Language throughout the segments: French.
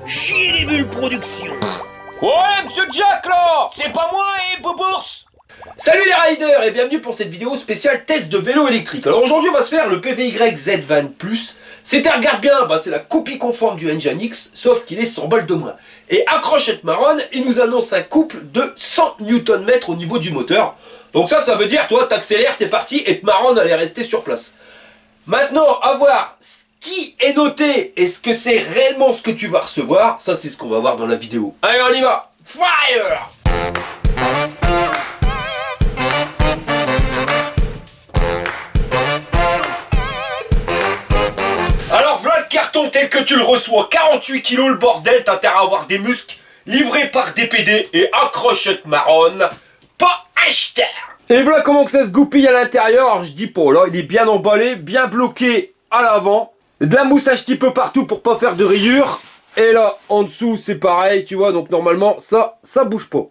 Chier les bulles production. Ouais, monsieur Jack, là. C'est pas moi, Bobours. Salut les riders et bienvenue pour cette vidéo spéciale test de vélo électrique. Alors aujourd'hui on va se faire le PVY Z-Van Plus. Regarde bien, c'est la copie conforme du Nginx, sauf qu'il est 100 balles de moins. Et accrochette marronne, il nous annonce un couple de 100 Nm au niveau du moteur. Donc ça veut dire, toi t'accélères, t'es parti et marronne elle est restée sur place. Maintenant, à voir ce qui est noté et ce que c'est réellement ce que tu vas recevoir, ça c'est ce qu'on va voir dans la vidéo. Allez on y va, fire! Alors voilà le carton tel que tu le reçois, 48 kg le bordel, t'as intérêt à avoir des muscles, livré par DPD et accrochette marronne, pas acheteur. Et voilà comment que ça se goupille à l'intérieur, alors je dis pas là, il est bien emballé, bien bloqué à l'avant, de la mousse un petit peu partout pour pas faire de rayures, et là en dessous c'est pareil, tu vois, donc normalement ça bouge pas.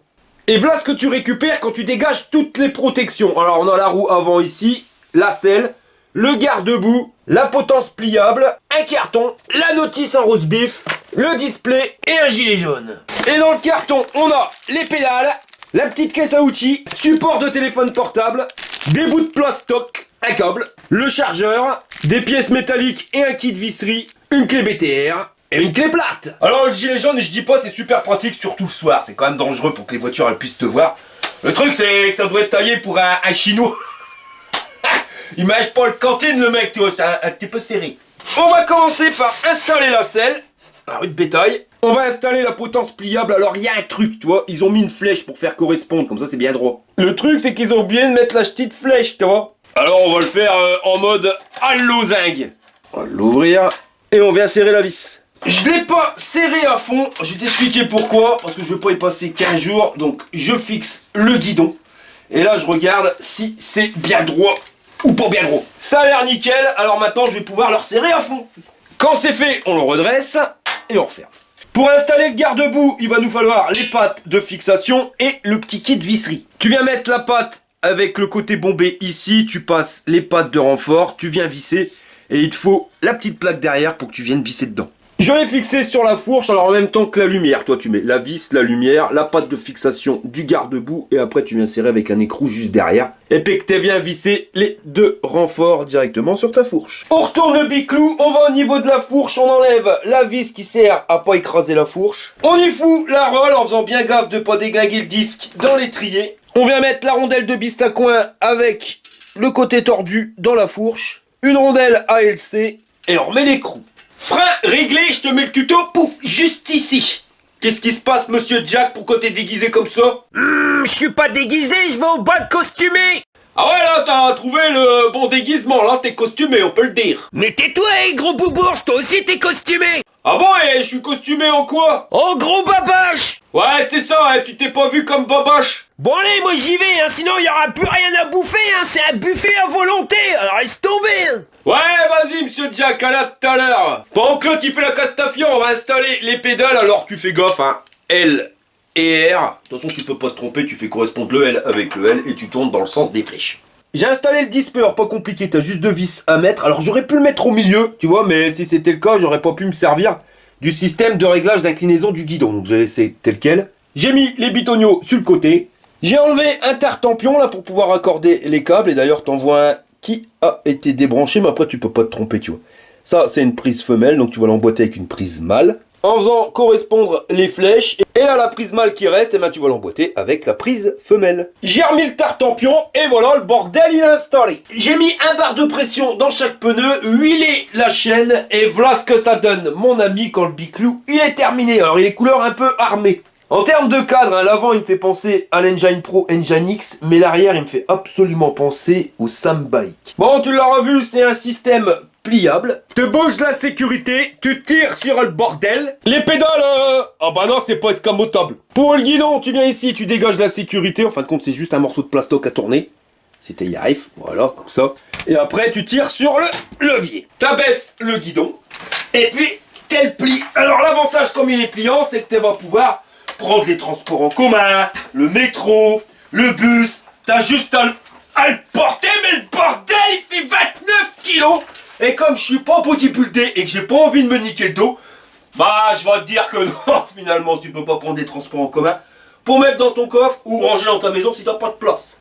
Et voilà ce que tu récupères quand tu dégages toutes les protections. Alors on a la roue avant ici, la selle, le garde-boue, la potence pliable, un carton, la notice en rose bif, le display et un gilet jaune. Et dans le carton, on a les pédales, la petite caisse à outils, support de téléphone portable, des bouts de plastoc, un câble, le chargeur, des pièces métalliques et un kit visserie, une clé BTR et une clé plate. Alors le gilet jaune, je dis pas, c'est super pratique, surtout le soir, c'est quand même dangereux pour que les voitures elles puissent te voir. Le truc c'est que ça doit être taillé pour un chinois. Il mange pas le cantine le mec, tu vois, c'est un petit peu serré. On va commencer par installer la selle. Alors une bétail. On va installer la potence pliable. Alors il y a un truc, tu vois, ils ont mis une flèche pour faire correspondre, comme ça c'est bien droit. Le truc c'est qu'ils ont oublié de mettre la petite flèche, tu vois. Alors on va le faire en mode à lozingue. On va l'ouvrir et on vient serrer la vis. Je l'ai pas serré à fond, je vais t'expliquer pourquoi, parce que je vais pas y passer 15 jours, donc je fixe le guidon. Et là je regarde si c'est bien droit ou pas bien gros. Ça a l'air nickel, alors maintenant je vais pouvoir le resserrer à fond. Quand c'est fait, on le redresse et on referme. Pour installer le garde-boue, il va nous falloir les pattes de fixation et le petit kit visserie. Tu viens mettre la patte avec le côté bombé ici, tu passes les pattes de renfort, tu viens visser et il te faut la petite plaque derrière pour que tu viennes visser dedans. Je l'ai fixé sur la fourche, alors en même temps que la lumière. Toi tu mets la vis, la lumière, la patte de fixation du garde-boue et après tu viens serrer avec un écrou juste derrière. Et puis que tu viens visser les deux renforts directement sur ta fourche. On retourne le biclou, on va au niveau de la fourche, on enlève la vis qui sert à pas écraser la fourche. On y fout la rolle en faisant bien gaffe de pas déglinguer le disque dans l'étrier. On vient mettre la rondelle de biste à coin avec le côté tordu dans la fourche. Une rondelle ALC et on remet l'écrou. Frein réglé, je te mets le tuto, pouf, juste ici. Qu'est-ce qui se passe, monsieur Jack, pourquoi t'es déguisé comme ça? Je suis pas déguisé, je vais au bal costumé. Ah ouais, là, t'as trouvé le bon déguisement, là, t'es costumé, on peut le dire. Mais tais-toi, gros boubours, toi aussi t'es costumé. Ah bon, et je suis costumé en quoi? Oh, gros babache. Ouais, c'est ça, hein, tu t'es pas vu comme babache. Bon allez, moi j'y vais, sinon il y aura plus rien à bouffer, c'est un buffet à volonté, alors laisse tomber. Ouais, vas-y, monsieur Jack, à là tout à l'heure. Pendant que l'autre il fait la castafiore, on va installer les pédales, alors tu fais gaffe, hein. L et R. De toute façon, tu peux pas te tromper, tu fais correspondre le L avec le L et tu tournes dans le sens des flèches. J'ai installé le display, pas compliqué, t'as juste deux vis à mettre. Alors j'aurais pu le mettre au milieu, tu vois, mais si c'était le cas, j'aurais pas pu me servir du système de réglage d'inclinaison du guidon. Donc j'ai laissé tel quel. J'ai mis les bitoniaux sur le côté. J'ai enlevé un tartempion là pour pouvoir accorder les câbles. Et d'ailleurs, t'en vois un qui a été débranché, mais après tu peux pas te tromper, tu vois. Ça, c'est une prise femelle, donc tu vas l'emboîter avec une prise mâle. En faisant correspondre les flèches, et là la prise mâle qui reste, et ben tu vas l'emboîter avec la prise femelle. J'ai remis le tartempion, et voilà, le bordel il est installé. J'ai mis un barre de pression dans chaque pneu, huilé la chaîne, et voilà ce que ça donne, mon ami, quand le biclou il est terminé. Alors il est couleur un peu armée. En termes de cadre, hein, l'avant il me fait penser à l'Engine Pro Nginx, mais l'arrière il me fait absolument penser au Sam Bike. Bon, tu l'as revu, c'est un système pliable. Tu bouges la sécurité, tu tires sur le bordel. Les pédales, ah bah non, c'est pas escamotable. Pour le guidon, tu viens ici, tu dégages la sécurité. En fin de compte, c'est juste un morceau de plastoc à tourner. C'était Yarif, voilà, comme ça. Et après, tu tires sur le levier. T'abaisses le guidon, et puis, tel plie. Alors l'avantage, comme il est pliant, c'est que tu vas pouvoir prendre les transports en commun, le métro, le bus. T'as juste à le porter, mais le bordel, il fait 29 kilos. Et comme je suis pas bodybuildé et que j'ai pas envie de me niquer le dos, Bah, je vais te dire que non, finalement, tu peux pas prendre des transports en commun pour mettre dans ton coffre ou ranger dans ta maison si t'as pas de place.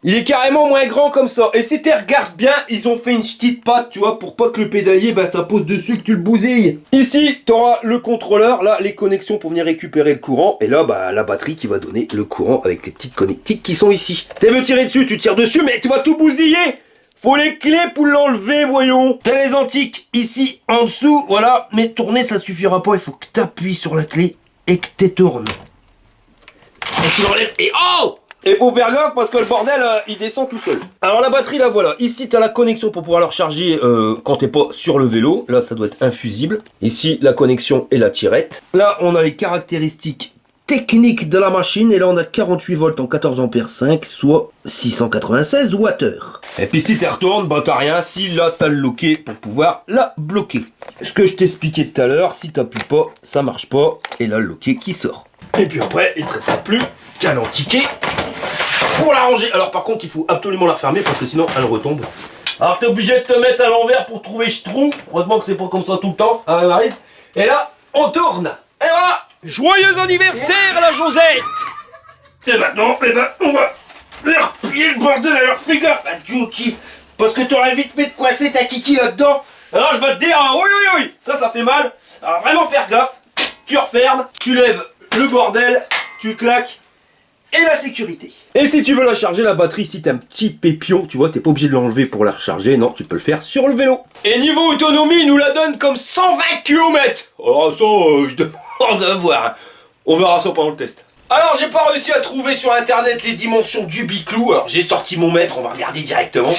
Il est carrément moins grand comme ça. Et si tu regardes bien, ils ont fait une petite patte, tu vois, pour pas que le pédalier, bah, ça pose dessus, que tu le bousilles. Ici, tu auras le contrôleur, là, les connexions pour venir récupérer le courant. Et là, bah, la batterie qui va donner le courant avec les petites connectiques qui sont ici. Tu veux tirer dessus, tu tires dessus, mais tu vas tout bousiller. Faut les clés pour l'enlever, voyons. T'as les antiques ici, en dessous, voilà. Mais tourner, ça suffira pas. Il faut que tu appuies sur la clé et que tu tournes. Et tu l'enlèves et oh! Et faut faire gaffe parce que le bordel, il descend tout seul. Alors la batterie, là, voilà. Ici, tu as la connexion pour pouvoir la recharger quand t'es pas sur le vélo. Là, ça doit être infusible. Ici, la connexion et la tirette. Là, on a les caractéristiques techniques de la machine. Et là, on a 48 volts en 14 ampères 5, soit 696 Wh. Et puis si tu retournes, bah t'as rien. Si là, t'as le loquet pour pouvoir la bloquer. Ce que je t'expliquais tout à l'heure, si t'appuies pas, ça marche pas. Et là, le loquet qui sort. Et puis après, il te restera plus qu'à l'antiquer pour la ranger. Alors par contre, il faut absolument la refermer parce que sinon, elle retombe. Alors t'es obligé de te mettre à l'envers pour trouver ce trou. Heureusement que c'est pas comme ça tout le temps, hein, Maryse. Et là, on tourne. Et voilà. Joyeux anniversaire, la Josette! Et maintenant, eh ben, on va leur plier le bordel à leur fais gaffe, à Juki. Parce que t'aurais vite fait de coincer ta kiki là-dedans. Alors je vais te dire, ah, oui, oui, oui, ça fait mal. Alors vraiment faire gaffe. Tu refermes, tu lèves le bordel, tu claques. Et la sécurité. Et si tu veux la charger, la batterie, si t'as un petit pépion, tu vois, t'es pas obligé de l'enlever pour la recharger, non, tu peux le faire sur le vélo. Et niveau autonomie, il nous la donne comme 120 km. Alors ça, je demande à voir. On verra ça pendant le test. Alors, j'ai pas réussi à trouver sur internet les dimensions du biclou. Alors, j'ai sorti mon mètre, on va regarder directement.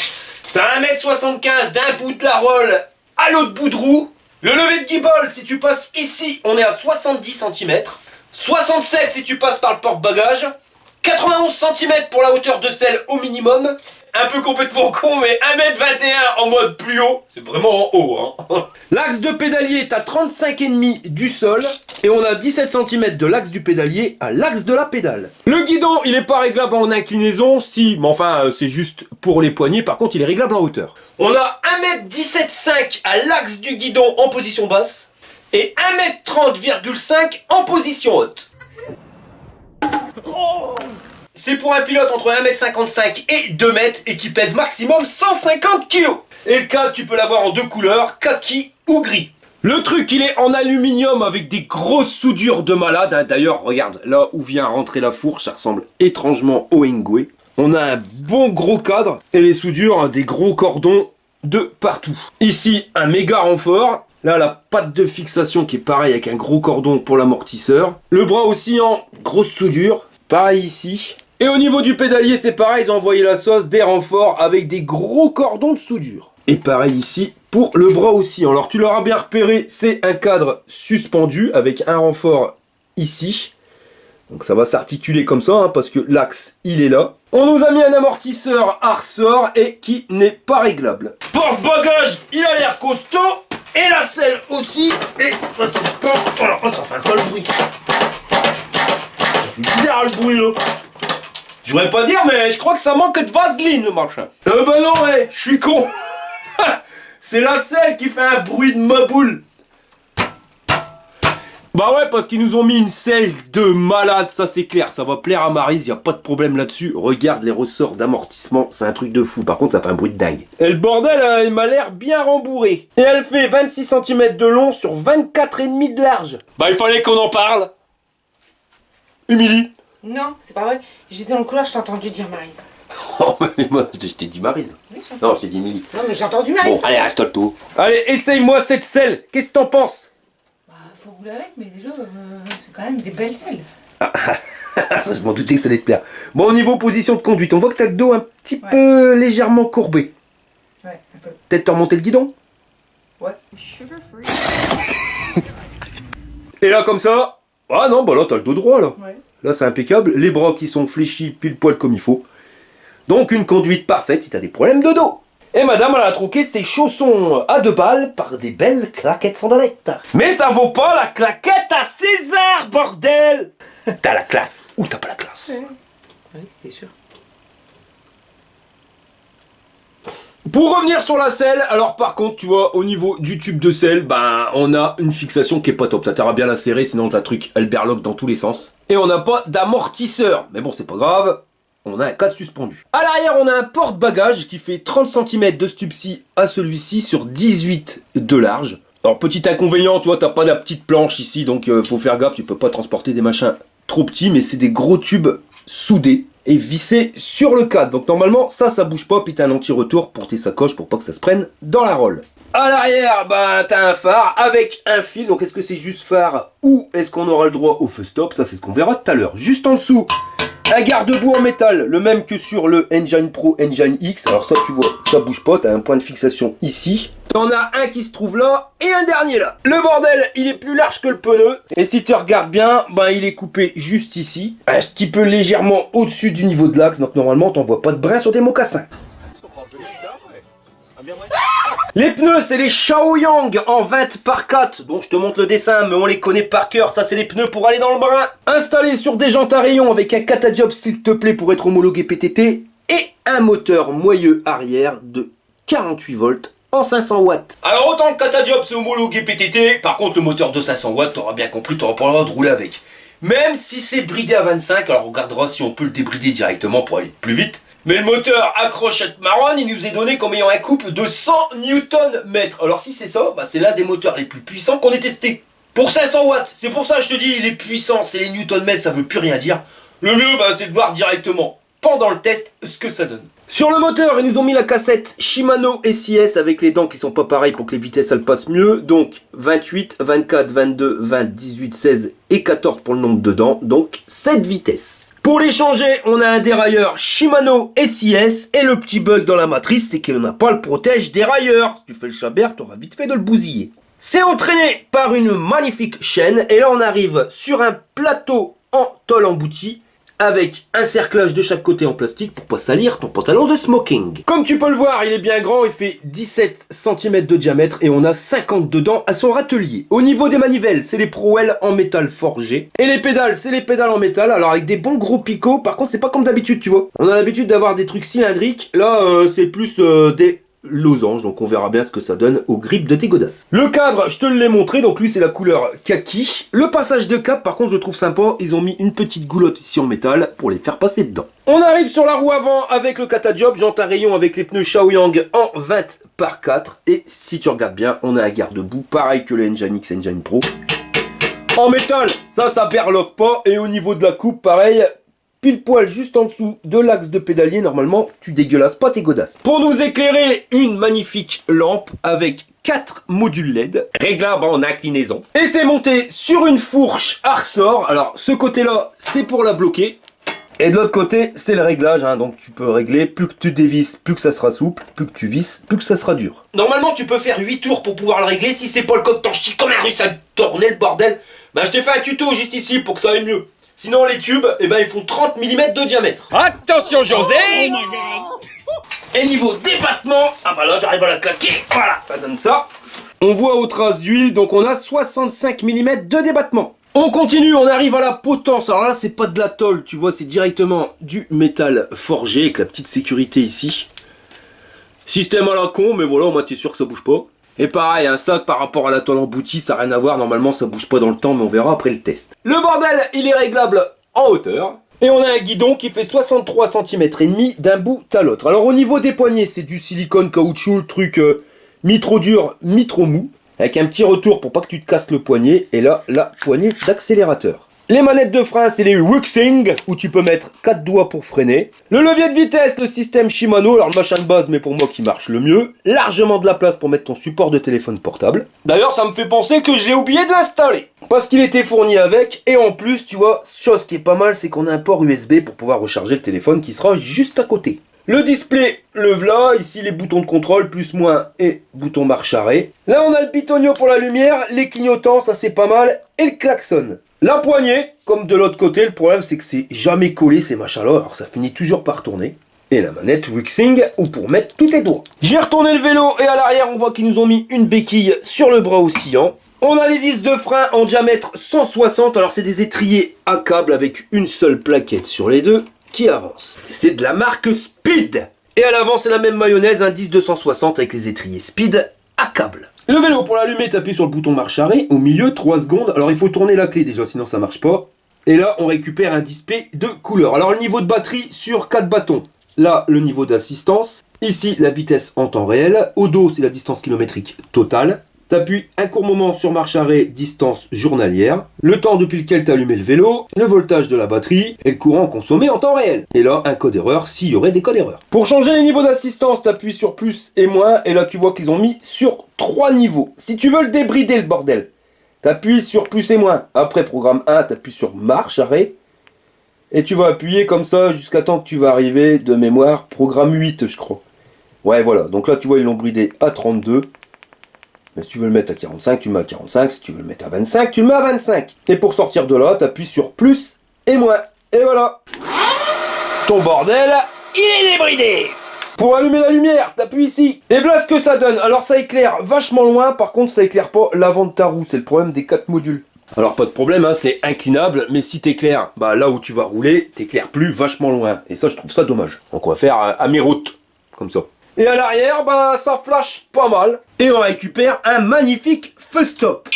T'as 1m75 d'un bout de la rolle à l'autre bout de roue. Le lever de guibole, si tu passes ici, on est à 70 cm. 67 si tu passes par le porte-bagages. 91 cm pour la hauteur de selle au minimum. Un peu complètement con, mais 1m21 en mode plus haut. C'est vraiment en haut, hein. L'axe de pédalier est à 35,5 du sol. Et on a 17 cm de l'axe du pédalier à l'axe de la pédale. Le guidon, il est pas réglable en inclinaison. Si, mais enfin, c'est juste pour les poignées. Par contre, il est réglable en hauteur. On a 1m17,5 à l'axe du guidon en position basse. Et 1m30,5 en position haute. C'est pour un pilote entre 1m55 et 2 mètres et qui pèse maximum 150 kg. Et le cadre, tu peux l'avoir en deux couleurs, kaki ou gris. Le truc, il est en aluminium avec des grosses soudures de malade. D'ailleurs, regarde, là où vient rentrer la fourche, ça ressemble étrangement au Engwe. On a un bon gros cadre et les soudures, hein, des gros cordons de partout. Ici, un méga renfort. Là, la patte de fixation qui est pareil avec un gros cordon pour l'amortisseur. Le bras aussi en grosse soudure. Pareil ici. Et au niveau du pédalier, c'est pareil. Ils ont envoyé la sauce, des renforts avec des gros cordons de soudure. Et pareil ici pour le bras aussi. Alors, tu l'auras bien repéré, c'est un cadre suspendu avec un renfort ici. Donc, ça va s'articuler comme ça hein, parce que l'axe, il est là. On nous a mis un amortisseur à ressort et qui n'est pas réglable. Porte-bagages, il a l'air costaud. Et la selle aussi, et ça se porte. Alors, ça fait un seul bruit. Ça fait bizarre le bruit là. Je voudrais pas dire, mais je crois que ça manque de vaseline le machin. Bah non, ouais, je suis con. C'est la selle qui fait un bruit de ma boule. Bah ouais, parce qu'ils nous ont mis une selle de malade, ça c'est clair. Ça va plaire à Maryse, y a pas de problème là-dessus. Regarde les ressorts d'amortissement, c'est un truc de fou. Par contre, ça fait un bruit de dingue. Et le bordel, il m'a l'air bien rembourré. Et elle fait 26 cm de long sur 24,5 de large. Bah il fallait qu'on en parle. Émilie. Non, c'est pas vrai. J'étais dans le couloir, je t'ai entendu dire Maryse. Oh, mais moi, je t'ai dit Maryse. Oui, non, je t'ai dit Émilie. Non, mais j'ai entendu Maryse. Bon, allez, installe-toi. Allez, essaye-moi cette selle. Qu'est-ce que t'en penses? Faut rouler avec, mais déjà, c'est quand même des belles selles. Ça, je m'en doutais que ça allait te plaire. Bon, au niveau position de conduite, on voit que t'as le dos un petit peu légèrement courbé. Ouais, un peu. Peut-être te remonter le guidon? Ouais. Et là, comme ça. Ah non, bah là, t'as le dos droit, là. Ouais. Là, c'est impeccable. Les bras qui sont fléchis pile poil comme il faut. Donc, une conduite parfaite si t'as des problèmes de dos. Et madame, elle a troqué ses chaussons à 2 balles par des belles claquettes sandalettes. Mais ça vaut pas la claquette à César, bordel. T'as la classe ou t'as pas la classe. Oui, c'est sûr. Pour revenir sur la selle, alors par contre, tu vois, au niveau du tube de selle, ben, on a une fixation qui est pas top. T'as intérêt à bien la serrer, sinon t'as truc elle berloque dans tous les sens. Et on n'a pas d'amortisseur. Mais bon, c'est pas grave, on a un cadre suspendu. À l'arrière, on a un porte-bagages qui fait 30 cm de ce tube-ci à celui-ci sur 18 de large. Alors, petit inconvénient, tu vois, t'as pas la petite planche ici, donc faut faire gaffe, tu peux pas transporter des machins trop petits, mais c'est des gros tubes soudés et vissé sur le cadre. Donc normalement ça bouge pas, puis t'as un anti-retour pour tes sacoches pour pas que ça se prenne dans la rolle. À l'arrière, bah t'as un phare avec un fil. Donc est-ce que c'est juste phare ou est-ce qu'on aura le droit au feu stop? Ça c'est ce qu'on verra tout à l'heure. Juste en dessous, un garde-boue en métal, le même que sur le Engine Pro Engine X. Alors ça tu vois, ça bouge pas, t'as un point de fixation ici. T'en as un qui se trouve là et un dernier là. Le bordel, il est plus large que le pneu. Et si tu regardes bien, ben il est coupé juste ici. Un petit peu légèrement au-dessus du niveau de l'axe. Donc normalement, t'en vois pas de brin sur des mocassins. Les pneus, c'est les Shaoyang en 20 par 4. Donc je te montre le dessin, mais on les connaît par cœur. Ça, c'est les pneus pour aller dans le brin. Installés sur des jantes à rayons avec un Catajob s'il te plaît pour être homologué PTT. Et un moteur moyeu arrière de 48 volts. En 500 watts. Alors autant le Catajob c'est homologué PTT, par contre le moteur de 500 watts, t'auras bien compris, t'auras pas le droit de rouler avec. Même si c'est bridé à 25, alors on regardera si on peut le débrider directement pour aller plus vite. Mais le moteur accrochette marron, il nous est donné comme ayant un couple de 100 Nm. Alors si c'est ça, bah c'est l'un des moteurs les plus puissants qu'on ait testé. Pour 500 watts, c'est pour ça que je te dis, il est puissant, c'est les Nm, ça veut plus rien dire. Le mieux, bah, c'est de voir directement, pendant le test, ce que ça donne. Sur le moteur, ils nous ont mis la cassette Shimano SIS avec les dents qui sont pas pareilles pour que les vitesses elles passent mieux. Donc 28, 24, 22, 20, 18, 16 et 14 pour le nombre de dents. Donc 7 vitesses. Pour les changer, on a un dérailleur Shimano SIS et le petit bug dans la matrice, c'est qu'on n'a pas le protège dérailleur. Si tu fais le chabert, t'auras vite fait de le bousiller. C'est entraîné par une magnifique chaîne et là on arrive sur un plateau en tôle embouti avec un cerclage de chaque côté en plastique pour pas salir ton pantalon de smoking. Comme tu peux le voir, il est bien grand, il fait 17 cm de diamètre et on a 50 dedans à son râtelier. Au niveau des manivelles, c'est les Pro-L en métal forgé. Et les pédales, c'est les pédales en métal, alors avec des bons gros picots. Par contre, c'est pas comme d'habitude, tu vois. On a l'habitude d'avoir des trucs cylindriques. Là, c'est plus des losange, donc on verra bien ce que ça donne au grip de tes godasses. Le cadre, je te l'ai montré, donc lui c'est la couleur kaki. Le passage de cap, par contre je le trouve sympa, ils ont mis une petite goulotte ici en métal pour les faire passer dedans. On arrive sur la roue avant avec le Catajob, jante à rayon avec les pneus Shaoyang en 20 par 4. Et si tu regardes bien, on a un garde-boue, pareil que le Engine X Engine Pro. En métal, ça berloque pas, et au niveau de la coupe, pareil, pile poil juste en dessous de l'axe de pédalier, normalement tu dégueulasses pas tes godasses. Pour nous éclairer, une magnifique lampe avec 4 modules LED, réglables en inclinaison. Et c'est monté sur une fourche à ressort. Alors ce côté-là, c'est pour la bloquer. Et de l'autre côté, c'est le réglage, hein. Donc tu peux régler, plus que tu dévisses, plus que ça sera souple, plus que tu visses, plus que ça sera dur. Normalement tu peux faire 8 tours pour pouvoir le régler. Si c'est pas le cas que t'en chies comme un russe à tourner le bordel, bah je t'ai fait un tuto juste ici pour que ça aille mieux. Sinon les tubes, eh ben, ils font 30 mm de diamètre. Attention José. Et niveau débattement, ah bah là j'arrive à la claquer, voilà, ça donne ça. On voit aux traces d'huile, donc on a 65 mm de débattement. On continue, on arrive à la potence. Alors là c'est pas de la tôle, tu vois, c'est directement du métal forgé avec la petite sécurité ici. Système à la con, mais voilà, au moins t'es sûr que ça bouge pas. Et pareil, un sac par rapport à la tôle emboutie, ça n'a rien à voir, normalement ça bouge pas dans le temps, mais on verra après le test. Le bordel, il est réglable en hauteur. Et on a un guidon qui fait 63 cm et demi d'un bout à l'autre. Alors au niveau des poignées, c'est du silicone caoutchouc, le truc mi-trop dur, mi-trop mou. Avec un petit retour pour pas que tu te casses le poignet. Et là, la poignée d'accélérateur. Les manettes de frein, c'est les Wuxing, où tu peux mettre 4 doigts pour freiner. Le levier de vitesse, le système Shimano, alors le machin de base, mais pour moi qui marche le mieux. Largement de la place pour mettre ton support de téléphone portable. D'ailleurs, ça me fait penser que j'ai oublié de l'installer. Parce qu'il était fourni avec, et en plus, tu vois, chose qui est pas mal, c'est qu'on a un port USB pour pouvoir recharger le téléphone qui sera juste à côté. Le display, le v'là, ici les boutons de contrôle, plus, moins, et bouton marche arrêt. Là, on a le pitonio pour la lumière, les clignotants, ça c'est pas mal, et le klaxon. La poignée, comme de l'autre côté, le problème c'est que c'est jamais collé ces machins-là, alors ça finit toujours par tourner. Et la manette Wuxing, ou pour mettre tous tes doigts. J'ai retourné le vélo, et à l'arrière, on voit qu'ils nous ont mis une béquille sur le bras oscillant. On a les disques de frein en diamètre 160, alors c'est des étriers à câble avec une seule plaquette sur les deux qui avance. C'est de la marque Speed. Et à l'avant, c'est la même mayonnaise, un 10-260 avec les étriers speed à câble. Le vélo, pour l'allumer, t'appuies sur le bouton marche arrêt. Au milieu, 3 secondes. Alors, il faut tourner la clé déjà, sinon ça marche pas. Et là, on récupère un display de couleur. Alors, le niveau de batterie sur 4 bâtons. Là, le niveau d'assistance. Ici, la vitesse en temps réel. Au dos, c'est la distance kilométrique totale. T'appuies un court moment sur marche arrêt, distance journalière. Le temps depuis lequel t'as allumé le vélo. Le voltage de la batterie. Et le courant consommé en temps réel. Et là, un code erreur s'il y aurait des codes erreurs. Pour changer les niveaux d'assistance, t'appuies sur plus et moins. Et là, tu vois qu'ils ont mis sur 3 niveaux. Si tu veux le débrider, le bordel, t'appuies sur plus et moins. Après programme 1, t'appuies sur marche arrêt. Et tu vas appuyer comme ça jusqu'à temps que tu vas arriver de mémoire programme 8, je crois. Ouais, voilà. Donc là, tu vois, ils l'ont bridé à 32. Mais si tu veux le mettre à 45, tu le mets à 45. Si tu veux le mettre à 25, tu le mets à 25. Et pour sortir de là, t'appuies sur plus et moins. Et voilà. Ton bordel, il est débridé. Pour allumer la lumière, t'appuies ici. Et voilà ce que ça donne. Alors ça éclaire vachement loin. Par contre, ça éclaire pas l'avant de ta roue. C'est le problème des 4 modules. Alors pas de problème, hein, c'est inclinable. Mais si t'éclaires, bah là où tu vas rouler, t'éclaires plus vachement loin. Et ça, je trouve ça dommage. Donc on va faire à mi-route. Comme ça. Et à l'arrière, bah ça flash pas mal. Et on récupère un magnifique feu stop.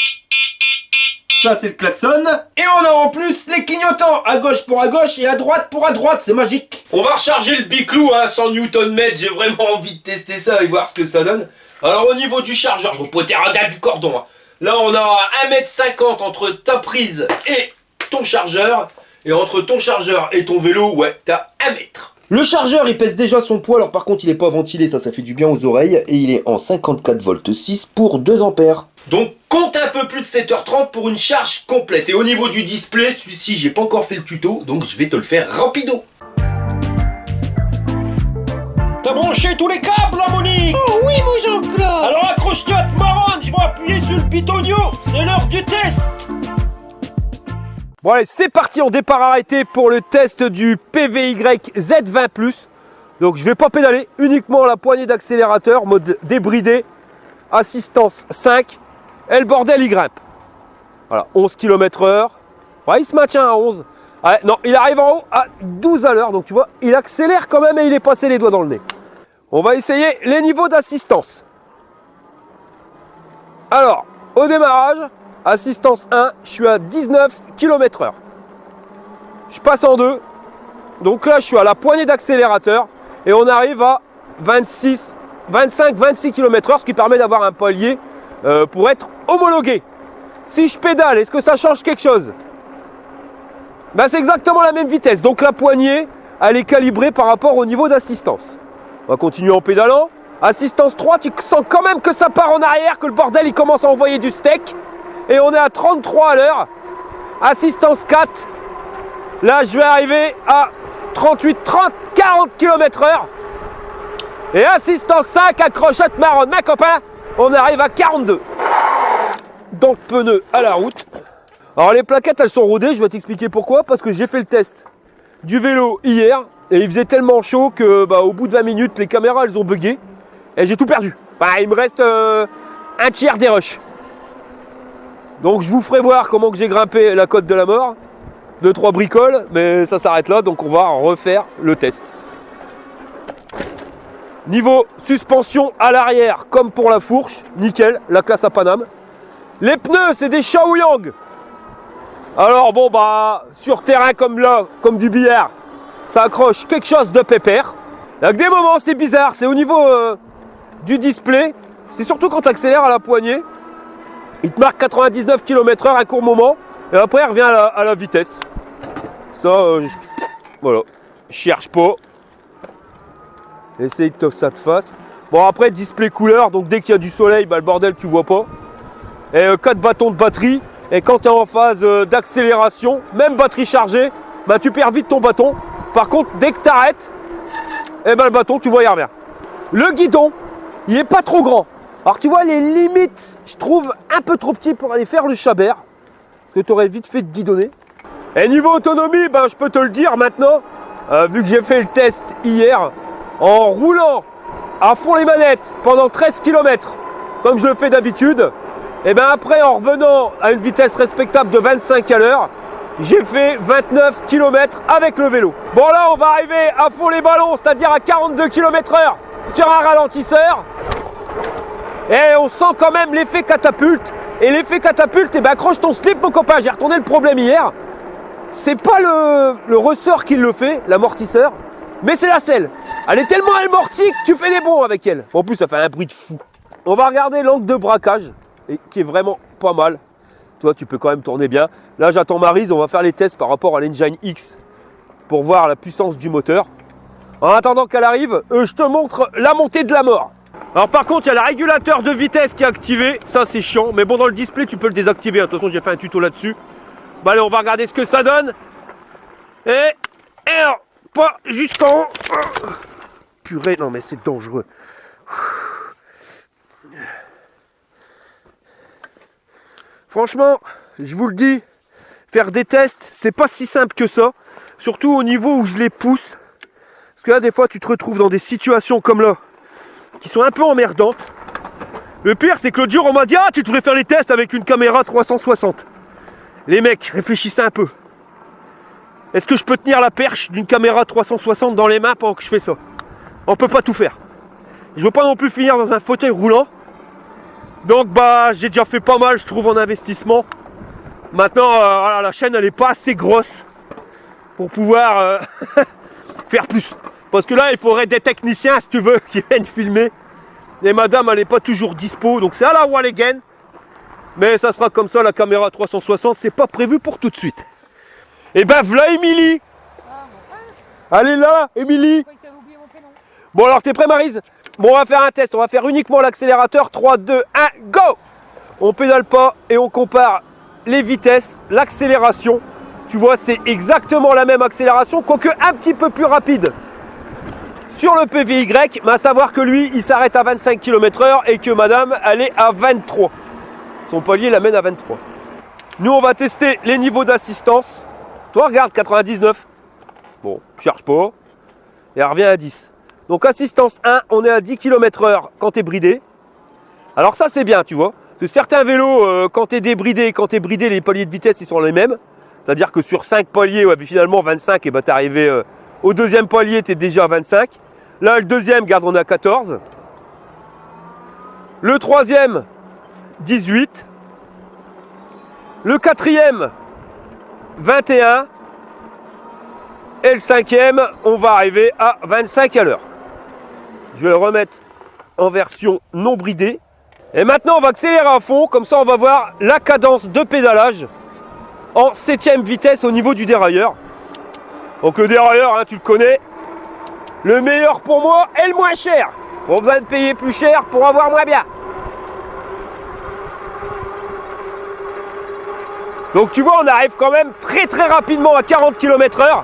Ça c'est le klaxon. Et on a en plus les clignotants. À gauche pour à gauche et à droite pour à droite. C'est magique. On va recharger le biclou hein, 100 Nm. J'ai vraiment envie de tester ça et voir ce que ça donne. Alors au niveau du chargeur, vous pouvez regarder du cordon. Hein. Là on a 1,50 m entre ta prise et ton chargeur. Et entre ton chargeur et ton vélo, ouais, t'as 1 mètre. Le chargeur il pèse déjà son poids, alors par contre il n'est pas ventilé, ça fait du bien aux oreilles, et il est en 54 volts 6 pour 2 ampères. Donc compte un peu plus de 7h30 pour une charge complète. Et au niveau du display, celui-ci j'ai pas encore fait le tuto, donc je vais te le faire rapido. T'as branché tous les câbles là, Monique? Oh oui, mon Jean-Claude. Alors accroche-toi à te marronne, je vais appuyer sur le pitonio. C'est l'heure du test. Bon allez, c'est parti, on départ arrêté pour le test du PVY Z20+. Donc je vais pas pédaler, uniquement la poignée d'accélérateur, mode débridé, assistance 5, et le bordel il grimpe. Voilà, 11 km/h, ouais, il se maintient à 11. Ouais, non, il arrive en haut à 12 à l'heure, donc tu vois, il accélère quand même et il est passé les doigts dans le nez. On va essayer les niveaux d'assistance. Alors, au démarrage, assistance 1, je suis à 19 km/h. Je passe en 2. Donc là, je suis à la poignée d'accélérateur. Et on arrive à 25-26 km/h, ce qui permet d'avoir un palier pour être homologué. Si je pédale, est-ce que ça change quelque chose? Ben, c'est exactement la même vitesse. Donc la poignée, elle est calibrée par rapport au niveau d'assistance. On va continuer en pédalant. Assistance 3, tu sens quand même que ça part en arrière, que le bordel il commence à envoyer du steak. Et on est à 33 à l'heure. Assistance 4. Là, je vais arriver à 38, 30, 40 km/h. Et assistance 5, accrochette marronne. Ma copain, on arrive à 42. Donc, pneu à la route. Alors, les plaquettes, elles sont rodées. Je vais t'expliquer pourquoi. Parce que j'ai fait le test du vélo hier. Et il faisait tellement chaud que, au bout de 20 minutes, les caméras, elles ont bugué. Et j'ai tout perdu. Il me reste un tiers des rushs. Donc je vous ferai voir comment que j'ai grimpé la côte de la mort. 2-3 bricoles, mais ça s'arrête là, donc on va refaire le test. Niveau suspension à l'arrière, comme pour la fourche, nickel, la classe à Paname. Les pneus, c'est des Shaoyang. Alors bon, sur terrain comme là, comme du billard, ça accroche quelque chose de pépère. Avec des moments, c'est bizarre, c'est au niveau du display. C'est surtout quand tu accélères à la poignée. Il te marque 99 km/h un court moment. Et après, il revient à la vitesse. Ça, voilà. Cherche pas. Essaye que ça te fasse. Bon, après, display couleur. Donc, dès qu'il y a du soleil, le bordel, tu vois pas. Et 4 bâtons de batterie. Et quand tu es en phase d'accélération, même batterie chargée, tu perds vite ton bâton. Par contre, dès que tu arrêtes, le bâton, tu vois, il revient. Le guidon, il est pas trop grand. Alors tu vois les limites, je trouve un peu trop petit pour aller faire le Chabert. Parce que tu aurais vite fait de guidonner. Et niveau autonomie, je peux te le dire maintenant, vu que j'ai fait le test hier, en roulant à fond les manettes pendant 13 km, comme je le fais d'habitude, et après en revenant à une vitesse respectable de 25 à l'heure, j'ai fait 29 km avec le vélo. Bon là, on va arriver à fond les ballons, c'est-à-dire à 42 km/h sur un ralentisseur. Et on sent quand même l'effet catapulte. Et l'effet catapulte, eh ben, accroche ton slip, mon copain. J'ai retourné le problème hier. C'est pas le ressort qui le fait, l'amortisseur, mais c'est la selle. Elle est tellement amortie que tu fais des bonds avec elle. En plus, ça fait un bruit de fou. On va regarder l'angle de braquage, qui est vraiment pas mal. Toi, tu peux quand même tourner bien. Là, j'attends Maryse, on va faire les tests par rapport à l'Engine X pour voir la puissance du moteur. En attendant qu'elle arrive, je te montre la montée de la mort. Alors par contre, il y a le régulateur de vitesse qui est activé. Ça, c'est chiant. Mais bon, dans le display, tu peux le désactiver. De toute façon, j'ai fait un tuto là-dessus. Bah allez, on va regarder ce que ça donne. Et alors, pas jusqu'en haut. Purée, non mais c'est dangereux. Franchement, je vous le dis, faire des tests, c'est pas si simple que ça. Surtout au niveau où je les pousse. Parce que là, des fois, tu te retrouves dans des situations comme là, qui sont un peu emmerdantes. Le pire, c'est que l'autre jour, on m'a dit « Ah, tu devrais faire les tests avec une caméra 360 ». Les mecs, réfléchissez un peu. Est-ce que je peux tenir la perche d'une caméra 360 dans les mains pendant que je fais ça? On peut pas tout faire. Je veux pas non plus finir dans un fauteuil roulant. Donc bah j'ai déjà fait pas mal, je trouve, en investissement. Maintenant, voilà, la chaîne elle est pas assez grosse pour pouvoir faire plus. Parce que là, il faudrait des techniciens, si tu veux, qui viennent filmer. Et madame, elle n'est pas toujours dispo, donc c'est à la wall again. Mais ça sera comme ça, la caméra 360, c'est pas prévu pour tout de suite. Et ben voilà Émilie. Allez là, Émilie. Bon alors, t'es prêt, Maryse? Bon, on va faire un test, on va faire uniquement l'accélérateur. 3, 2, 1, go! On pédale pas et on compare les vitesses, l'accélération. Tu vois, c'est exactement la même accélération, quoique un petit peu plus rapide. Sur le PVY, mais à savoir que lui, il s'arrête à 25 km/h et que madame, elle est à 23. Son palier l'amène à 23. Nous, on va tester les niveaux d'assistance. Toi, regarde, 99. Bon, cherche pas. Et elle revient à 10. Donc, assistance 1, on est à 10 km/h quand tu es bridé. Alors ça, c'est bien, tu vois. Parce que certains vélos, quand tu es débridé, quand tu es bridé, les paliers de vitesse, ils sont les mêmes. C'est-à-dire que sur 5 paliers, ouais, finalement, 25, et bah, tu es arrivé au deuxième palier, tu es déjà à 25. Là, le deuxième, garde, on est à 14. Le troisième, 18. Le quatrième, 21. Et le cinquième, on va arriver à 25 à l'heure. Je vais le remettre en version non bridée. Et maintenant, on va accélérer à fond. Comme ça, on va voir la cadence de pédalage en 7e vitesse au niveau du dérailleur. Donc le dérailleur, hein, tu le connais. Le meilleur pour moi et le moins cher. On va payer plus cher pour avoir moins bien. Donc tu vois, on arrive quand même très rapidement à 40 km/h.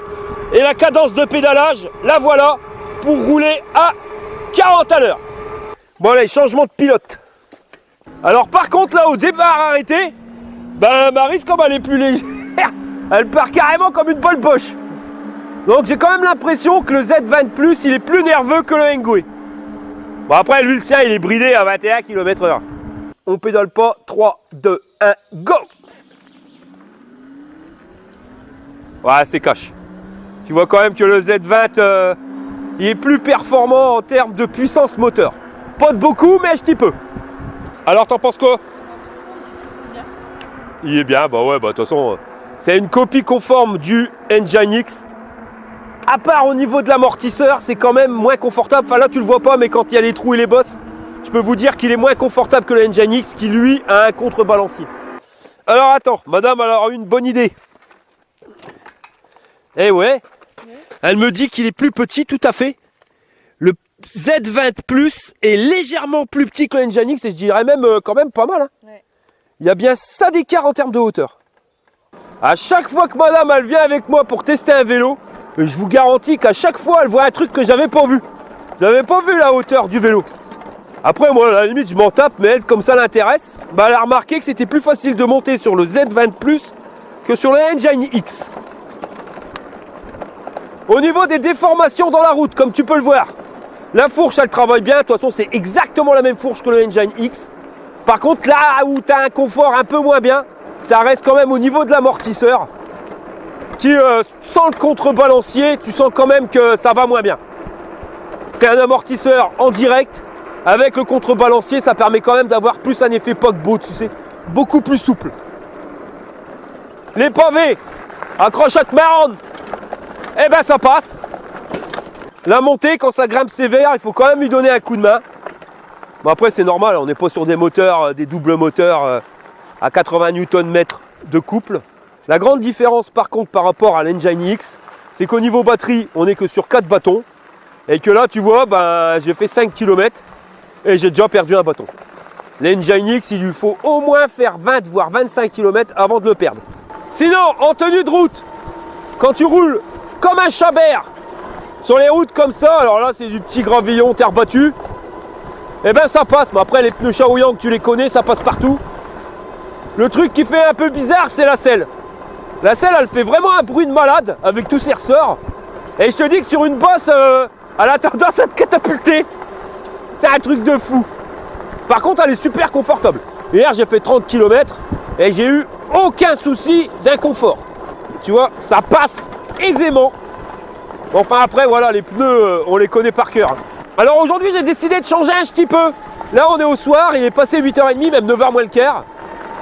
Et la cadence de pédalage, la voilà, pour rouler à 40 à l'heure. Bon allez, changement de pilote. Alors par contre là, au départ arrêté, ben Maryse, comme elle est plus légère, elle part carrément comme une bonne poche. Donc j'ai quand même l'impression que le Z20 Plus, il est plus nerveux que le Engwe. Bon après, lui, le sien, il est bridé à 21 km/h. On pédale pas, 3, 2, 1, go! Ouais, c'est cash. Tu vois quand même que le Z20, il est plus performant en termes de puissance moteur. Pas de beaucoup, mais un petit peu. Alors, t'en penses quoi? Il est bien, bah ouais, bah de toute façon, c'est une copie conforme du Engine X. À part au niveau de l'amortisseur, c'est quand même moins confortable. Enfin là, tu le vois pas, mais quand il y a les trous et les bosses, je peux vous dire qu'il est moins confortable que le Engine X, qui lui a un contrebalancier. Alors attends, madame, elle a une bonne idée. Eh ouais, elle me dit qu'il est plus petit, tout à fait. Le Z20 Plus est légèrement plus petit que le Engine X, et je dirais même quand même pas mal. Hein. Ouais. Il y a bien ça d'écart en termes de hauteur. À chaque fois que madame, elle vient avec moi pour tester un vélo, je vous garantis qu'à chaque fois, elle voit un truc que j'avais pas vu. J'avais pas vu la hauteur du vélo. Après, moi, à la limite, je m'en tape, mais elle, comme ça l'intéresse, bah, elle a remarqué que c'était plus facile de monter sur le Z20 Plus que sur le Engine X. Au niveau des déformations dans la route, comme tu peux le voir, la fourche, elle travaille bien. De toute façon, c'est exactement la même fourche que le Engine X. Par contre, là où tu as un confort un peu moins bien, ça reste quand même au niveau de l'amortisseur. qui, sans le contrebalancier, tu sens quand même que ça va moins bien. C'est un amortisseur en direct. Avec le contrebalancier, ça permet quand même d'avoir plus un effet paquebot, tu sais, beaucoup plus souple. Les pavés, accrochette marron, eh ben ça passe. La montée, quand ça grimpe sévère, il faut quand même lui donner un coup de main. Bon après c'est normal, on n'est pas sur des moteurs, des doubles moteurs à 80 Nm de couple. La grande différence par contre par rapport à l'Engine X, c'est qu'au niveau batterie, on n'est que sur 4 bâtons. Et que là tu vois, ben, j'ai fait 5 km et j'ai déjà perdu un bâton. L'Engine X, il lui faut au moins faire 20 voire 25 km avant de le perdre. Sinon, en tenue de route, quand tu roules comme un chabert sur les routes comme ça, alors là c'est du petit gravillon terre battue, et ben ça passe. Mais après les pneus Shaoyang, tu les connais, ça passe partout. Le truc qui fait un peu bizarre, c'est la selle. La selle, elle fait vraiment un bruit de malade avec tous ses ressorts. Et je te dis que sur une bosse, elle a tendance à te catapulter. C'est un truc de fou. Par contre, elle est super confortable. Hier, j'ai fait 30 km et j'ai eu aucun souci d'inconfort. Tu vois, ça passe aisément. Enfin après, voilà, les pneus, on les connaît par cœur. Alors aujourd'hui, j'ai décidé de changer un petit peu. Là, on est au soir, il est passé 8h30, même 9h moins le quart.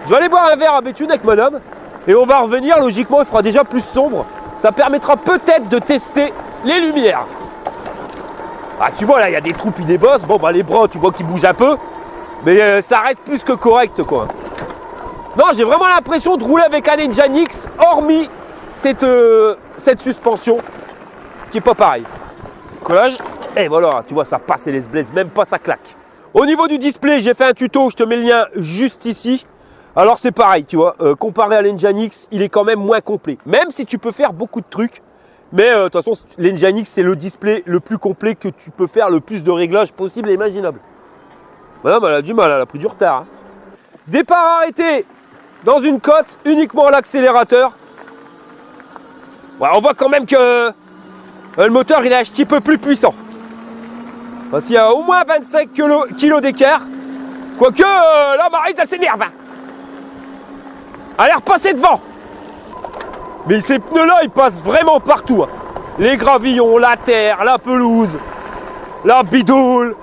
Je vais aller boire un verre à Béthune avec madame. Et on va revenir, logiquement, il fera déjà plus sombre. Ça permettra peut-être de tester les lumières. Ah, tu vois, là, il y a des trous puis des bosses. Bon, bah, les bras, tu vois qu'ils bougent un peu. Mais ça reste plus que correct, quoi. Non, j'ai vraiment l'impression de rouler avec un Engine X, hormis cette suspension, qui est pas pareil. Collage, et voilà, tu vois, ça passe et les blesse, même pas ça claque. Au niveau du display, j'ai fait un tuto, je te mets le lien juste ici. Alors c'est pareil, tu vois, comparé à l'Engine X, il est quand même moins complet. Même si tu peux faire beaucoup de trucs, mais de toute façon, l'Engine X, c'est le display le plus complet que tu peux faire, le plus de réglages possible et imaginable. Madame, elle a du mal, elle a pris du retard. Hein. Départ arrêté dans une côte, uniquement à l'accélérateur. Ouais, on voit quand même que le moteur, il est un petit peu plus puissant. Parce qu'il y a au moins 25 kg d'écart. Quoique, la Maryse, elle s'énerve. Elle est repassée devant. Mais ces pneus-là, ils passent vraiment partout. Hein. Les gravillons, la terre, la pelouse, la bidoule.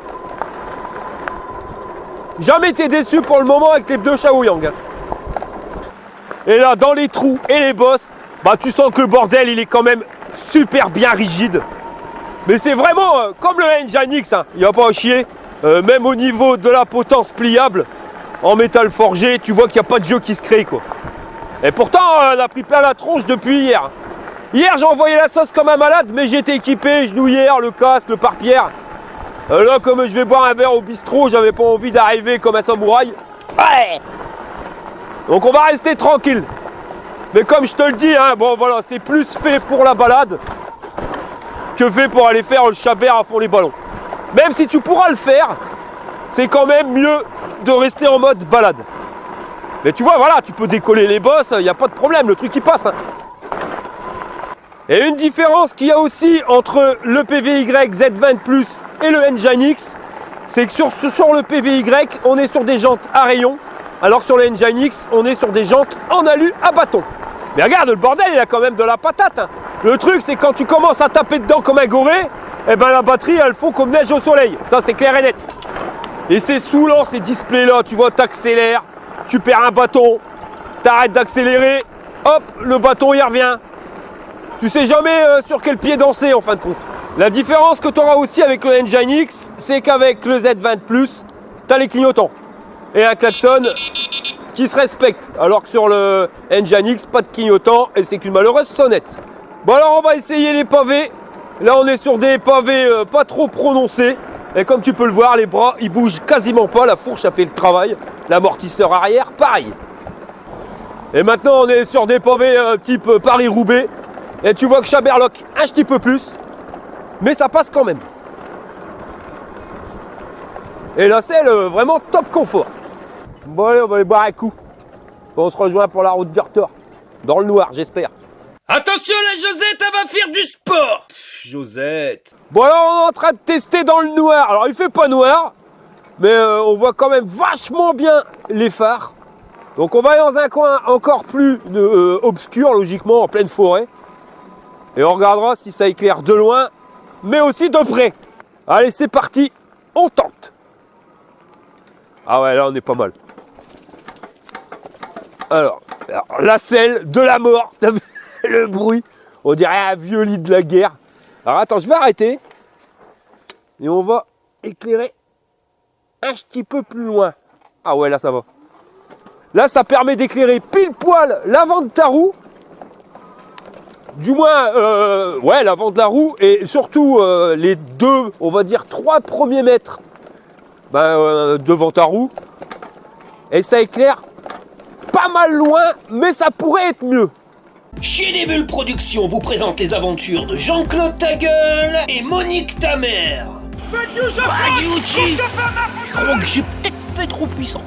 Jamais été déçu pour le moment avec les pneus Shaoyang. Hein. Et là, dans les trous et les bosses, bah, tu sens que le bordel, il est quand même super bien rigide. Mais c'est vraiment comme le Engine X, hein. Il n'y a pas à chier. Même au niveau de la potence pliable, en métal forgé, tu vois qu'il n'y a pas de jeu qui se crée, quoi. Et pourtant, on a pris plein la tronche depuis hier. Hier, j'ai envoyé la sauce comme un malade, mais j'étais équipé, genouillère, le casque, le pare-pierre. Là, comme je vais boire un verre au bistrot, j'avais pas envie d'arriver comme un samouraï. Ouais. Donc on va rester tranquille. Mais comme je te le dis, hein, bon voilà, c'est plus fait pour la balade que fait pour aller faire le chabert à fond les ballons. Même si tu pourras le faire, c'est quand même mieux de rester en mode balade. Mais tu vois, voilà, tu peux décoller les bosses, il n'y a pas de problème, le truc il passe. Hein. Et une différence qu'il y a aussi entre le PVY Z20 Plus et le Engine X, c'est que sur le PVY, on est sur des jantes à rayons, alors que sur le Engine X, on est sur des jantes en alu à bâton. Mais regarde, le bordel, il a quand même de la patate. Hein. Le truc, c'est quand tu commences à taper dedans comme un goré, eh ben la batterie, elle fond comme neige au soleil. Ça, c'est clair et net. Et c'est saoulant, ces displays-là. Tu vois, t'accélères, tu perds un bâton, t'arrêtes d'accélérer, hop, le bâton, il revient. Tu sais jamais sur quel pied danser, en fin de compte. La différence que tu auras aussi avec le Engine X, c'est qu'avec le Z20 Plus, tu as les clignotants. Et un klaxon qui se respecte. Alors que sur le Engine X, pas de clignotant et c'est qu'une malheureuse sonnette. Bon alors on va essayer les pavés. Là on est sur des pavés pas trop prononcés. Et comme tu peux le voir, les bras ils bougent quasiment pas. La fourche a fait le travail. L'amortisseur arrière, pareil. Et maintenant on est sur des pavés type Paris-Roubaix. Et tu vois que Chaberloc un petit peu plus. Mais ça passe quand même. Et là c'est vraiment top confort. Bon allez, on va aller boire un coup. On se rejoint pour la route du retour. Dans le noir, j'espère. Attention, la Josette, elle va faire du sport. Josette. Bon alors, on est en train de tester dans le noir. Alors, il fait pas noir, mais on voit quand même vachement bien les phares. Donc, on va aller dans un coin encore plus obscur, logiquement, en pleine forêt. Et on regardera si ça éclaire de loin, mais aussi de près. Allez, c'est parti, on tente. Ah ouais, là on est pas mal. Alors la selle de la mort, t'as vu le bruit, on dirait un vieux lit de la guerre. Alors attends, je vais arrêter. Et on va éclairer un petit peu plus loin. Ah ouais, là ça va. Là ça permet d'éclairer pile poil l'avant de ta roue. Du moins, ouais, l'avant de la roue et surtout les 2, on va dire 3 premiers mètres devant ta roue. Et ça éclaire pas mal loin, mais ça pourrait être mieux. Chez des Bulles Productions vous présente les aventures de Jean-Claude Tagueule et Monique Tamer. Je crois que j'ai peut-être fait trop puissant.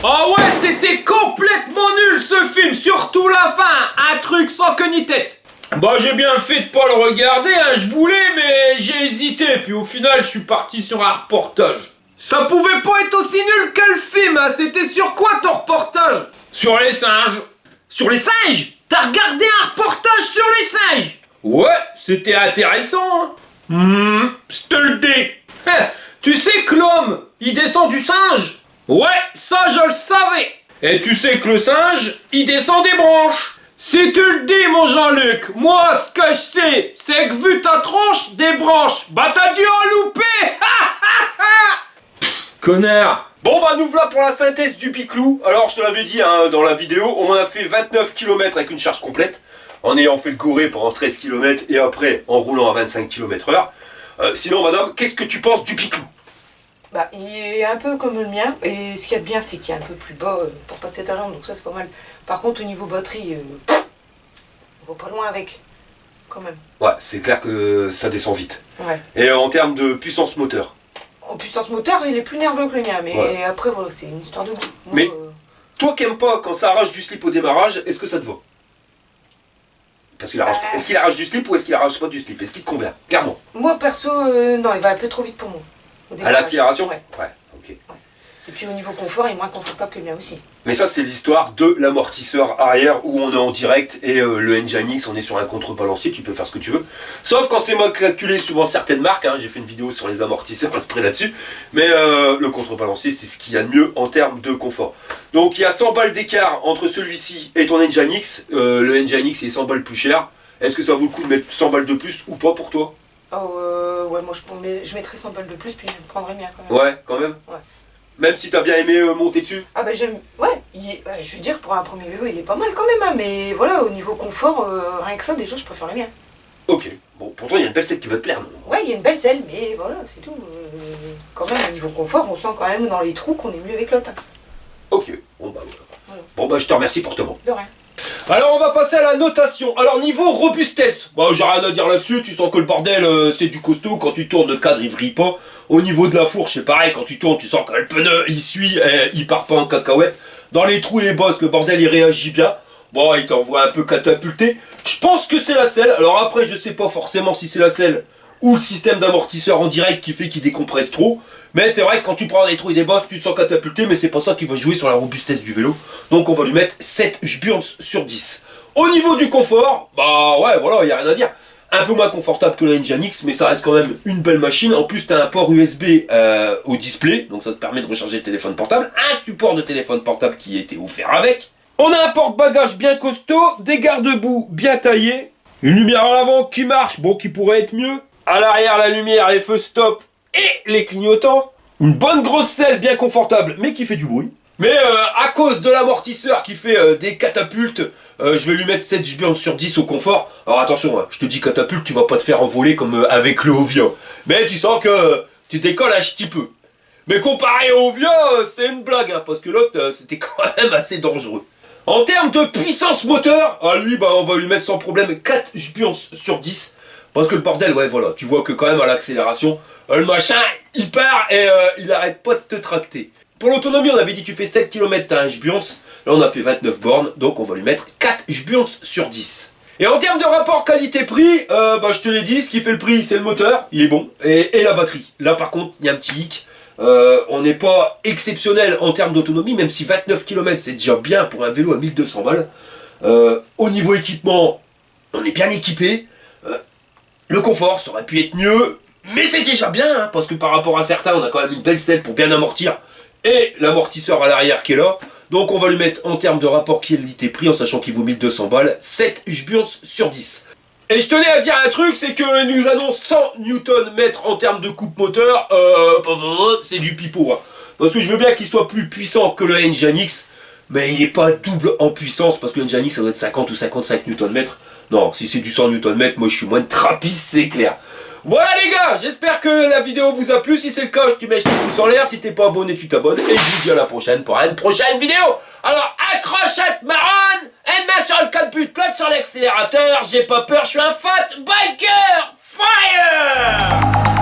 Ah ouais, c'était complètement nul ce film, surtout la fin, un truc sans queue ni tête. Bah j'ai bien fait de pas le regarder, hein. Je voulais mais j'ai hésité, puis au final je suis parti sur un reportage. Ça pouvait pas être aussi nul que le film, hein. C'était sur quoi ton reportage? Sur les singes. Sur les singes? T'as regardé un reportage sur les singes? Ouais, c'était intéressant, hein. Je te le dis. Tu sais que l'homme, il descend du singe? Ouais, ça je le savais. Et tu sais que le singe, il descend des branches. Si tu le dis, mon Jean-Luc, moi, ce que je sais, c'est que vu ta tronche, des branches, bah t'as dû en louper. Connard. Bon bah nous voilà pour la synthèse du Piclou. Alors je te l'avais dit hein, dans la vidéo, on a fait 29 km avec une charge complète, en ayant fait le gouré pendant 13 km et après en roulant à 25 km/h. Sinon madame, qu'est-ce que tu penses du Piclou? Bah, il est un peu comme le mien, et ce qu'il y a de bien, c'est qu'il est un peu plus bas pour passer ta jambe, donc ça c'est pas mal. Par contre, au niveau batterie, on va pas loin avec, quand même. Ouais, c'est clair que ça descend vite. Ouais. Et en termes de puissance moteur? En puissance moteur, il est plus nerveux que le mien, mais ouais. Après, voilà, c'est une histoire de goût. Moi, mais toi qui aimes pas quand ça arrache du slip au démarrage, est-ce que ça te va? Parce qu'il arrache. Est-ce qu'il arrache du slip ou est-ce qu'il arrache pas du slip? Est-ce qu'il te convient? Clairement. Moi, perso, non, il va un peu trop vite pour moi. À l'accélération? Ouais. Ouais, ok. Ouais. Et puis au niveau confort, il est moins confortable que le mien aussi. Mais ça, c'est l'histoire de l'amortisseur arrière où on est en direct et le Nginx, on est sur un contrebalancier, tu peux faire ce que tu veux. Sauf quand c'est mal calculé, souvent certaines marques, hein, j'ai fait une vidéo sur les amortisseurs à ce près là-dessus, mais le contrebalancier, c'est ce qu'il y a de mieux en termes de confort. Donc il y a 100 balles d'écart entre celui-ci et ton Nginx. Le Nginx est 100 balles plus cher. Est-ce que ça vaut le coup de mettre 100 balles de plus ou pas pour toi? Ouais, moi je mettrais 100 balles de plus, puis je le prendrais bien quand même. Ouais, quand même. Ouais. Même si t'as bien aimé monter dessus? Ah bah j'aime, ouais, je veux dire, pour un premier vélo, il est pas mal quand même, hein, mais voilà, au niveau confort, rien que ça, déjà, je préfère le mien. Ok, bon, pourtant il y a une belle selle qui va te plaire, non? Ouais, il y a une belle selle, mais voilà, c'est tout. Quand même, au niveau confort, on sent quand même dans les trous qu'on est mieux avec l'autre. Hein. Ok, bon bah voilà. Bon bah je te remercie fortement. De rien. Alors on va passer à la notation. Alors niveau robustesse, bah j'ai rien à dire là-dessus, tu sens que le bordel c'est du costaud, quand tu tournes le cadre il vrille pas. Au niveau de la fourche c'est pareil, quand tu tournes tu sens que le pneu il suit, il part pas en cacahuète. Dans les trous et les bosses le bordel il réagit bien. Bon il t'envoie un peu catapulté. Je pense que c'est la selle, alors après je sais pas forcément si c'est la selle ou le système d'amortisseur en direct qui fait qu'il décompresse trop. Mais c'est vrai que quand tu prends des trous et des bosses, tu te sens catapulté, mais c'est pas ça qui va jouer sur la robustesse du vélo. Donc on va lui mettre 7 Jburns sur 10. Au niveau du confort, bah ouais, voilà, il n'y a rien à dire. Un peu moins confortable que la Nginx, mais ça reste quand même une belle machine. En plus, tu as un port USB au display, donc ça te permet de recharger le téléphone portable. Un support de téléphone portable qui a été offert avec. On a un porte-bagages bien costaud, des garde-boue bien taillés, une lumière à l'avant qui marche, bon, qui pourrait être mieux. À l'arrière, la lumière, les feux stop et les clignotants. Une bonne grosse selle bien confortable, mais qui fait du bruit. Mais à cause de l'amortisseur qui fait des catapultes, je vais lui mettre 7 Jburns sur 10 au confort. Alors attention, hein, je te dis catapulte, tu vas pas te faire envoler comme avec le Ovia. Mais tu sens que tu décolles un petit peu. Mais comparé au Ovia, c'est une blague, hein, parce que l'autre, c'était quand même assez dangereux. En termes de puissance moteur, à lui, bah, on va lui mettre sans problème 4 Jburns sur 10. Parce que le bordel, ouais, voilà, tu vois que quand même à l'accélération, le machin, il part et il arrête pas de te tracter. Pour l'autonomie, on avait dit tu fais 7 km, t'as un Jburns. Là, on a fait 29 bornes, donc on va lui mettre 4 Jburns sur 10. Et en termes de rapport qualité-prix, bah, je te l'ai dit, ce qui fait le prix, c'est le moteur, il est bon, et la batterie. Là, par contre, il y a un petit hic. On n'est pas exceptionnel en termes d'autonomie, même si 29 km, c'est déjà bien pour un vélo à 1200 balles. Au niveau équipement, on est bien équipé. Le confort, ça aurait pu être mieux, mais c'est déjà bien, hein, parce que par rapport à certains, on a quand même une belle selle pour bien amortir, et l'amortisseur à l'arrière qui est là. Donc on va lui mettre, en termes de rapport qualité-prix, en sachant qu'il vaut 1200 balles, 7 Hbs sur 10. Et je tenais à dire un truc, c'est que nous annonce 100 Nm en termes de coupe moteur, c'est du pipeau. Hein. Parce que je veux bien qu'il soit plus puissant que le Nginx, mais il n'est pas double en puissance, parce que le Nginx ça doit être 50 ou 55 Nm. Non, si c'est du 100 Nm, moi je suis moins de trappiste, c'est clair. Voilà les gars, j'espère que la vidéo vous a plu. Si c'est le cas, tu mets tes pouces en l'air. Si t'es pas abonné, tu t'abonnes. Et je vous dis à la prochaine pour une prochaine vidéo. Alors accrochette marronne, une main sur le code claque sur l'accélérateur. J'ai pas peur, je suis un fat biker. Fire!